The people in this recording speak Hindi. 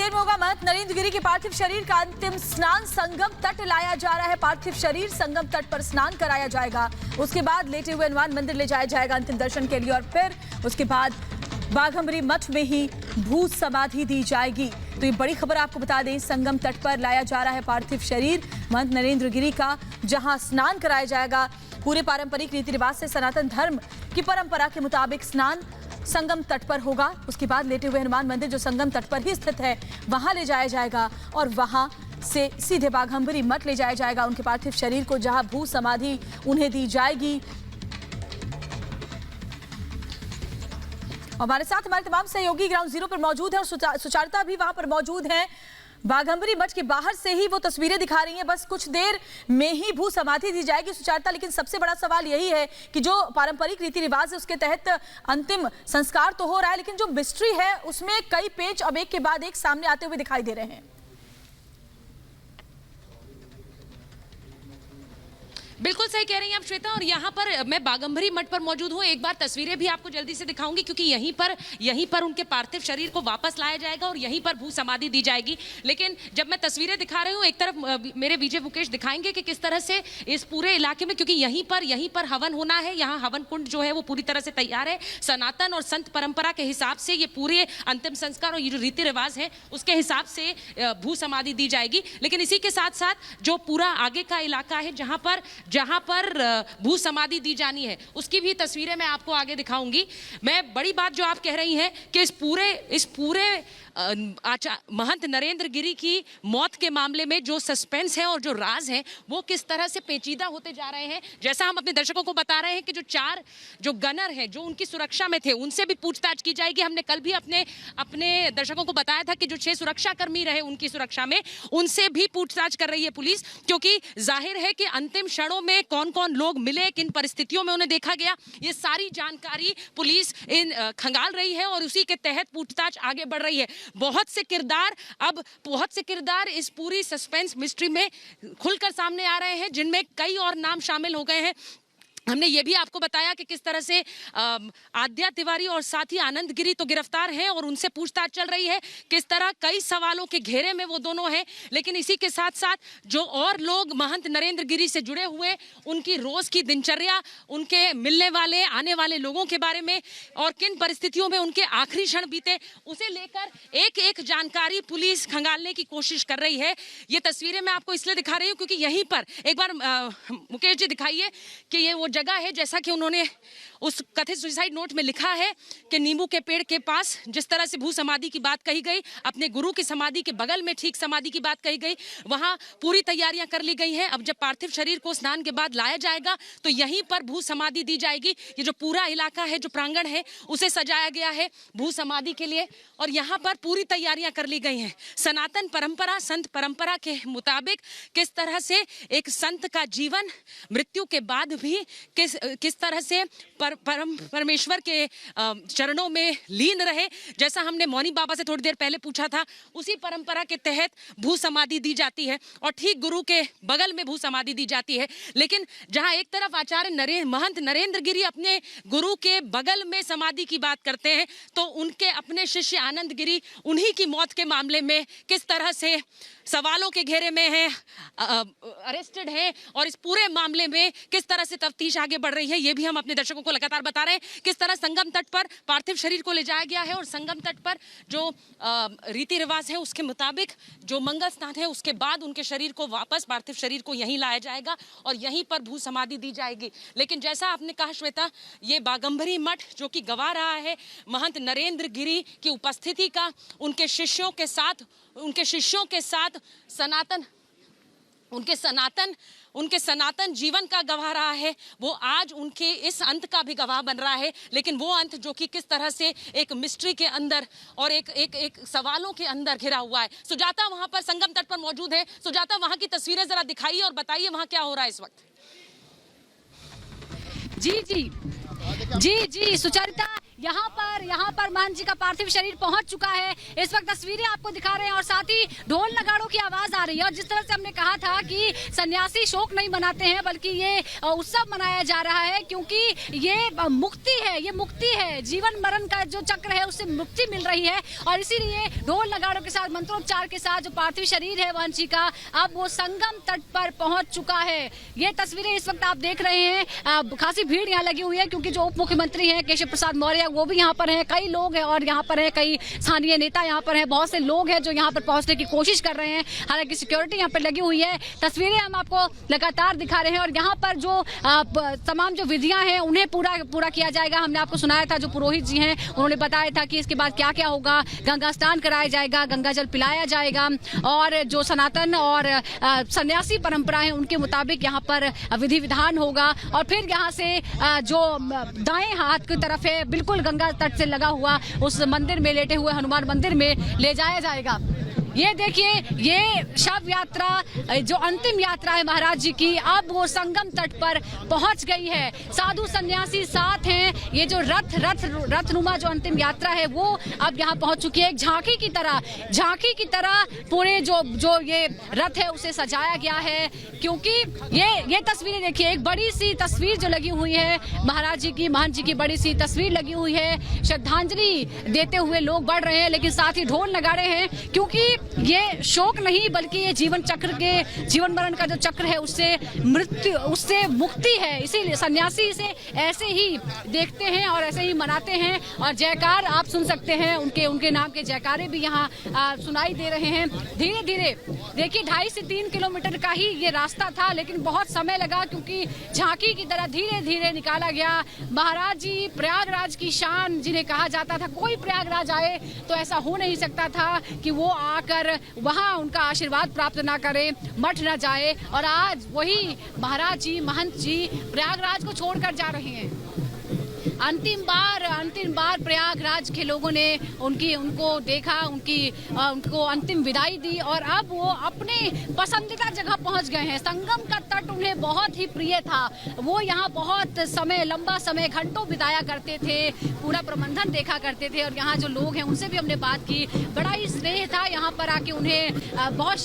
देर में होगा महंत नरेंद्र गिरी के पार्थिव शरीर का अंतिम स्नान। संगम तट लाया जा रहा है पार्थिव शरीर, संगम तट पर स्नान कराया जाएगा। उसके बाद लेटे हुए हनुमान मंदिर ले जाया जाएगा अंतिम दर्शन के लिए और फिर उसके बाद बाघंबरी मठ में ही भू समाधि दी जाएगी। तो ये बड़ी खबर आपको बता दें, संगम तट पर लाया जा रहा है पार्थिव शरीर महंत नरेंद्र गिरी का, जहां स्नान कराया जाएगा। पूरे पारंपरिक रीति रिवाज से सनातन धर्म की परंपरा के मुताबिक स्नान संगम तट पर होगा। उसके बाद लेटे हुए हनुमान मंदिर जो संगम तट पर ही स्थित है वहां ले जाया जाएगा और वहां से सीधे बाघंबरी मठ ले जाया जाएगा उनके पार्थिव शरीर को, जहां भू समाधि उन्हें दी जाएगी। हमारे साथ हमारे तमाम सहयोगी ग्राउंड जीरो पर मौजूद हैं और सुचारिता भी वहां पर मौजूद हैं। बाघंबरी मठ के बाहर से ही वो तस्वीरें दिखा रही हैं, बस कुछ देर में ही भू समाधि दी जाएगी सुचारिता। लेकिन सबसे बड़ा सवाल यही है कि जो पारंपरिक रीति रिवाज है उसके तहत अंतिम संस्कार तो हो रहा है, लेकिन जो मिस्ट्री है उसमें कई पेच अब एक के बाद एक सामने आते हुए दिखाई दे रहे हैं। बिल्कुल सही कह रही हैं आप श्वेता, और यहाँ पर मैं बाघंबरी मठ पर मौजूद हूँ। एक बार तस्वीरें भी आपको जल्दी से दिखाऊंगी क्योंकि यहीं पर उनके पार्थिव शरीर को वापस लाया जाएगा और यहीं पर भू समाधि दी जाएगी। लेकिन जब मैं तस्वीरें दिखा रही हूँ, एक तरफ मेरे विजय मुकेश दिखाएंगे कि किस तरह से इस पूरे इलाके में, क्योंकि यहीं पर हवन होना है, यहाँ हवन कुंड जो है वो पूरी तरह से तैयार है। सनातन और संत परंपरा के हिसाब से ये पूरे अंतिम संस्कार और ये जो रीति रिवाज है उसके हिसाब से भू समाधि दी जाएगी। लेकिन इसी के साथ साथ जो पूरा आगे का इलाका है जहां पर भू समाधि दी जानी है उसकी भी तस्वीरें मैं आपको आगे दिखाऊंगी। मैं बड़ी बात जो आप कह रही हैं कि इस पूरे महंत नरेंद्र गिरी की मौत के मामले में जो सस्पेंस है और जो राज है वो किस तरह से पेचीदा होते जा रहे हैं। जैसा हम अपने दर्शकों को बता रहे हैं कि जो गनर हैं जो उनकी सुरक्षा में थे उनसे भी पूछताछ की जाएगी। हमने कल भी अपने दर्शकों को बताया था कि जो 6 सुरक्षाकर्मी रहे उनकी सुरक्षा में उनसे भी पूछताछ कर रही है पुलिस, क्योंकि जाहिर है कि अंतिम क्षणों में कौन कौन लोग मिले, किन परिस्थितियों में उन्हें देखा गया, ये सारी जानकारी पुलिस खंगाल रही है और उसी के तहत पूछताछ आगे बढ़ रही है। बहुत से किरदार इस पूरी सस्पेंस मिस्ट्री में खुलकर सामने आ रहे हैं, जिनमें कई और नाम शामिल हो गए हैं। हमने ये भी आपको बताया कि किस तरह से आद्या तिवारी और साथ ही आनंद गिरी तो गिरफ्तार हैं और उनसे पूछताछ चल रही है। किस तरह कई सवालों के घेरे में वो दोनों हैं। लेकिन इसी के साथ साथ जो और लोग महंत नरेंद्र गिरी से जुड़े हुए, उनकी रोज की दिनचर्या, उनके मिलने वाले आने वाले लोगों के बारे में और किन परिस्थितियों में उनके आखिरी क्षण बीते, उसे लेकर एक एक जानकारी पुलिस खंगालने की कोशिश कर रही है। ये तस्वीरें मैं आपको इसलिए दिखा रही हूँ क्योंकि यहीं पर एक बार मुकेश जी दिखाइए कि ये वो जगह है, जैसा कि उन्होंने उस कथित सुसाइड नोट में लिखा है कि नींबू के पेड़ के पास जिस तरह से भू समाधि की बात कही गई, अपने गुरु की समाधि के बगल में ठीक समाधि की बात कही गई, वहां पूरी तैयारियां कर ली गई हैं। अब जब पार्थिव शरीर को स्नान के बाद लाया जाएगा तो यहीं पर भू समाधि दी जाएगी। ये जो पूरा इलाका है, जो प्रांगण है, उसे सजाया गया है भू समाधि के लिए और यहाँ पर पूरी तैयारियां कर ली गई हैं। सनातन परंपरा, संत परंपरा के मुताबिक किस तरह से एक संत का जीवन मृत्यु के बाद भी किस तरह से परमेश्वर के चरणों में लीन रहे, जैसा हमने मौनी बाबा से थोड़ी देर पहले पूछा था, उसी परंपरा के तहत भू समाधि दी जाती है और ठीक गुरु के बगल में भू समाधि दी जाती है। लेकिन जहां एक तरफ आचार्य महंत नरेंद्र गिरी अपने गुरु के बगल में समाधि की बात करते हैं, तो उनके अपने शिष्य आनंद गिरी उन्हीं की मौत के मामले में किस तरह से सवालों के घेरे में हैं, अरेस्टेड हैं और इस पूरे मामले में किस तरह से तफ्तीश आगे बढ़ रही है, ये भी हम अपने दर्शकों को लगातार बता रहे हैं। किस तरह संगम तट पर पार्थिव शरीर को ले जाया गया है और संगम तट पर जो रीति रिवाज है उसके मुताबिक जो मंगल स्नान है उसके बाद उनके शरीर को वापस, पार्थिव शरीर को यहीं लाया जाएगा और यहीं पर भू समाधि दी जाएगी। लेकिन जैसा आपने कहा श्वेता, ये बाघंबरी मठ जो कि गवा रहा है महंत नरेंद्र गिरी की उपस्थिति का, उनके शिष्यों के साथ उनके सनातन जीवन का गवाह रहा है, वो आज उनके इस अंत का भी गवाह बन रहा है। लेकिन वो अंत जो कि किस तरह से एक मिस्ट्री के अंदर और एक सवालों के अंदर घिरा हुआ है। सुजाता वहां पर संगम तट पर मौजूद है। सुजाता, वहां की तस्वीरें जरा दिखाइए और बताइए वहां क्या हो रहा है इस वक्त। जी सुचारिता, यहाँ पर महंत जी का पार्थिव शरीर पहुंच चुका है। इस वक्त तस्वीरें आपको दिखा रहे हैं और साथ ही ढोल नगाड़ों की आवाज आ रही है। और जिस तरह से हमने कहा था कि सन्यासी शोक नहीं मनाते हैं बल्कि ये उत्सव मनाया जा रहा है, क्योंकि ये मुक्ति है, ये मुक्ति है, जीवन मरण का जो चक्र है उससे मुक्ति मिल रही है। और इसीलिए ढोल नगाड़ों के साथ, मंत्रोच्चार के साथ जो पार्थिव शरीर है महंत जी का, अब वो संगम तट पर पहुंच चुका है। ये तस्वीरें इस वक्त आप देख रहे हैं। खासी भीड़ यहाँ लगी हुई है क्योंकि जो उप मुख्यमंत्री हैं केशव प्रसाद मौर्य वो भी यहाँ पर हैं, कई लोग हैं और यहाँ पर है कई स्थानीय नेता यहाँ पर हैं, बहुत से लोग हैं जो यहाँ पर पहुंचने की कोशिश कर रहे हैं। हालांकि सिक्योरिटी यहाँ पर लगी हुई है। तस्वीरें हम आपको लगातार दिखा रहे हैं और यहाँ पर जो तमाम जो विधियां हैं उन्हें पूरा किया जाएगा। हमने आपको सुनाया था, जो पुरोहित जी हैं उन्होंने बताया था कि इसके बाद क्या क्या होगा। गंगा स्नान कराया जाएगा, गंगा जल पिलाया जाएगा और जो सनातन और सन्यासी परंपरा है उनके मुताबिक यहाँ पर विधि विधान होगा। और फिर यहाँ से जो दाएं हाथ की तरफ है, बिल्कुल गंगा तट से लगा हुआ उस मंदिर में, लेटे हुए हनुमान मंदिर में ले जाया जाएगा। ये देखिए, ये शव यात्रा जो अंतिम यात्रा है महाराज जी की, अब वो संगम तट पर पहुंच गई है। साधु सन्यासी साथ हैं। ये जो रथनुमा जो अंतिम यात्रा है वो अब यहाँ पहुंच चुकी है। एक झांकी की तरह पूरे जो ये रथ है उसे सजाया गया है। क्योंकि ये तस्वीरें देखिए, एक बड़ी सी तस्वीर जो लगी हुई है महाराज जी की, महंत जी की बड़ी सी तस्वीर लगी हुई है। श्रद्धांजलि देते हुए लोग बढ़ रहे हैं, लेकिन साथ ही ढोल नगाड़े हैं, क्योंकि ये शोक नहीं बल्कि ये जीवन मरण का जो चक्र है उससे मुक्ति है। इसीलिए सन्यासी इसे ऐसे ही देखते हैं और ऐसे ही मनाते हैं। और जयकार आप सुन सकते हैं, उनके नाम के जयकारे भी यहाँ सुनाई दे रहे हैं। धीरे धीरे देखिए, 2.5 से 3 किलोमीटर का ही ये रास्ता था, लेकिन बहुत समय लगा क्योंकि झांकी की तरह धीरे धीरे निकाला गया। महाराज जी प्रयागराज की शान जिन्हें कहा जाता था, कोई प्रयागराज आए तो ऐसा हो नहीं सकता था कि वो आकर वहां उनका आशीर्वाद प्राप्त ना करे, मठ ना जाए। और आज वही महाराज जी, महंत जी प्रयागराज को छोड़कर जा रहे हैं। अंतिम बार प्रयागराज के लोगों ने उनको देखा, उनको अंतिम विदाई दी और अब वो अपने पसंदीदा जगह पहुंच गए हैं। संगम का तट उन्हें बहुत ही प्रिय था। वो यहाँ बहुत लंबा समय घंटों बिताया करते थे, पूरा प्रबंधन देखा करते थे। और यहाँ जो लोग हैं उनसे भी हमने बात की, बड़ा ही स्नेह था यहाँ पर आके उन्हें। बहुत